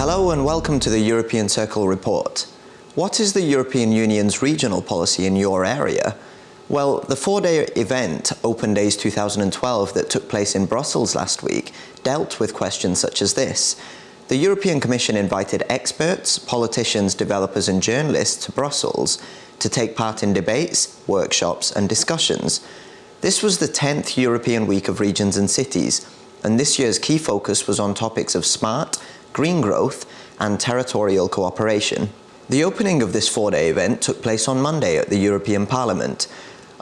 Hello and welcome to the European Circle report. What is the European Union's regional policy in your area? Well, the four-day event, Open Days 2012, that took place in Brussels last week, dealt with questions such as this. The European Commission invited experts, politicians, developers and journalists to Brussels to take part in debates, workshops and discussions. This was the 10th European Week of Regions and Cities, and this year's key focus was on topics of smart, green growth and territorial cooperation. The opening of this four-day event took place on Monday at the European Parliament.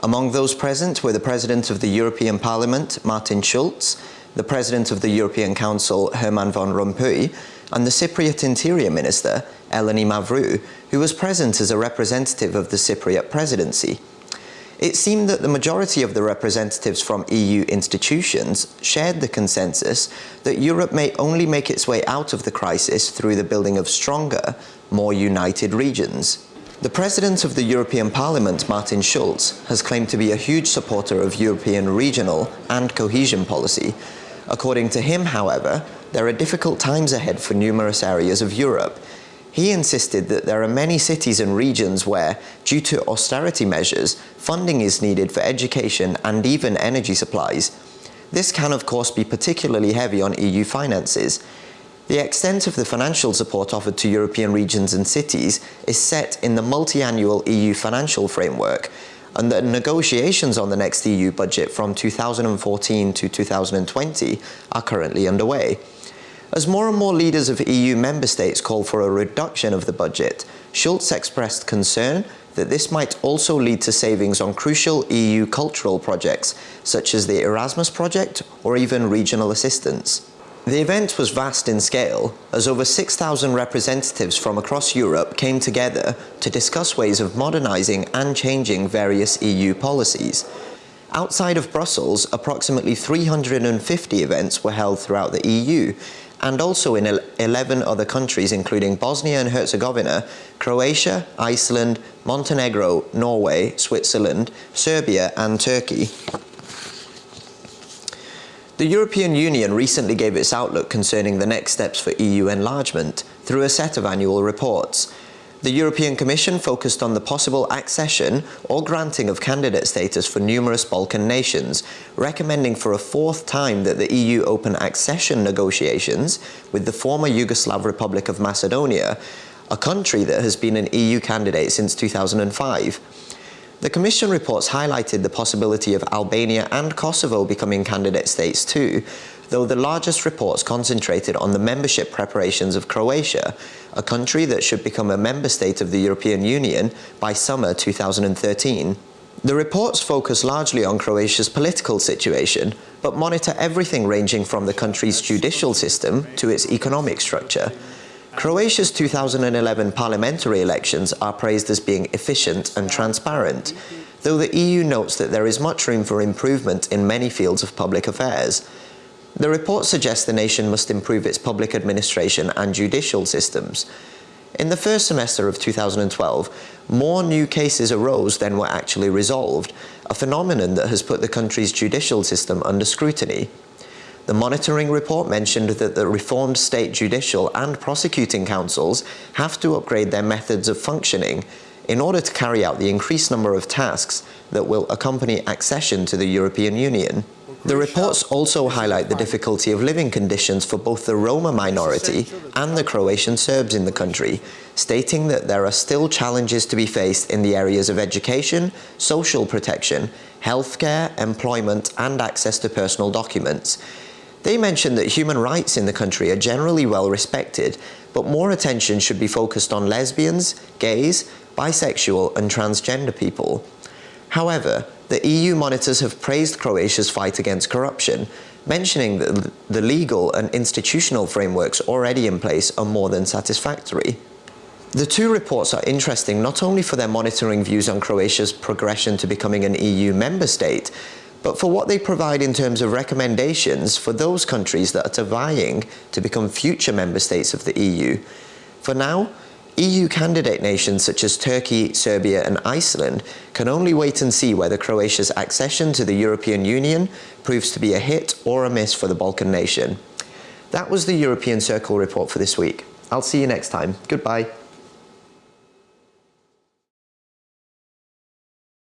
Among those present were the President of the European Parliament, Martin Schulz, the President of the European Council, Herman Van Rompuy, and the Cypriot Interior Minister, Eleni Mavrou, who was present as a representative of the Cypriot presidency. It seemed that the majority of the representatives from EU institutions shared the consensus that Europe may only make its way out of the crisis through the building of stronger, more united regions. The President of the European Parliament, Martin Schulz, has claimed to be a huge supporter of European regional and cohesion policy. According to him, however, there are difficult times ahead for numerous areas of Europe. He insisted that there are many cities and regions where, due to austerity measures, funding is needed for education and even energy supplies. This can of course be particularly heavy on EU finances. The extent of the financial support offered to European regions and cities is set in the multi-annual EU financial framework, and the negotiations on the next EU budget from 2014 to 2020 are currently underway. As more and more leaders of EU member states call for a reduction of the budget, Schulz expressed concern that this might also lead to savings on crucial EU cultural projects, such as the Erasmus project or even regional assistance. The event was vast in scale, as over 6,000 representatives from across Europe came together to discuss ways of modernising and changing various EU policies. Outside of Brussels, approximately 350 events were held throughout the EU, and also in 11 other countries including Bosnia and Herzegovina, Croatia, Iceland, Montenegro, Norway, Switzerland, Serbia and Turkey. The European Union recently gave its outlook concerning the next steps for EU enlargement through a set of annual reports. The European Commission focused on the possible accession or granting of candidate status for numerous Balkan nations, recommending for a fourth time that the EU open accession negotiations with the former Yugoslav Republic of Macedonia, a country that has been an EU candidate since 2005. The Commission reports highlighted the possibility of Albania and Kosovo becoming candidate states too, though the largest reports concentrated on the membership preparations of Croatia, a country that should become a member state of the European Union by summer 2013. The reports focus largely on Croatia's political situation, but monitor everything ranging from the country's judicial system to its economic structure. Croatia's 2011 parliamentary elections are praised as being efficient and transparent, though the EU notes that there is much room for improvement in many fields of public affairs. The report suggests the nation must improve its public administration and judicial systems. In the first semester of 2012, more new cases arose than were actually resolved, a phenomenon that has put the country's judicial system under scrutiny. The monitoring report mentioned that the reformed state judicial and prosecuting councils have to upgrade their methods of functioning in order to carry out the increased number of tasks that will accompany accession to the European Union. The reports also highlight the difficulty of living conditions for both the Roma minority and the Croatian Serbs in the country, stating that there are still challenges to be faced in the areas of education, social protection, healthcare, employment and access to personal documents. They mentioned that human rights in the country are generally well respected, but more attention should be focused on lesbians, gays, bisexual and transgender people. However, the EU monitors have praised Croatia's fight against corruption, mentioning that the legal and institutional frameworks already in place are more than satisfactory. The two reports are interesting not only for their monitoring views on Croatia's progression to becoming an EU member state, but for what they provide in terms of recommendations for those countries that are vying to become future member states of the EU. For now, EU candidate nations such as Turkey, Serbia and Iceland can only wait and see whether Croatia's accession to the European Union proves to be a hit or a miss for the Balkan nation. That was the European Circle report for this week. I'll see you next time. Goodbye.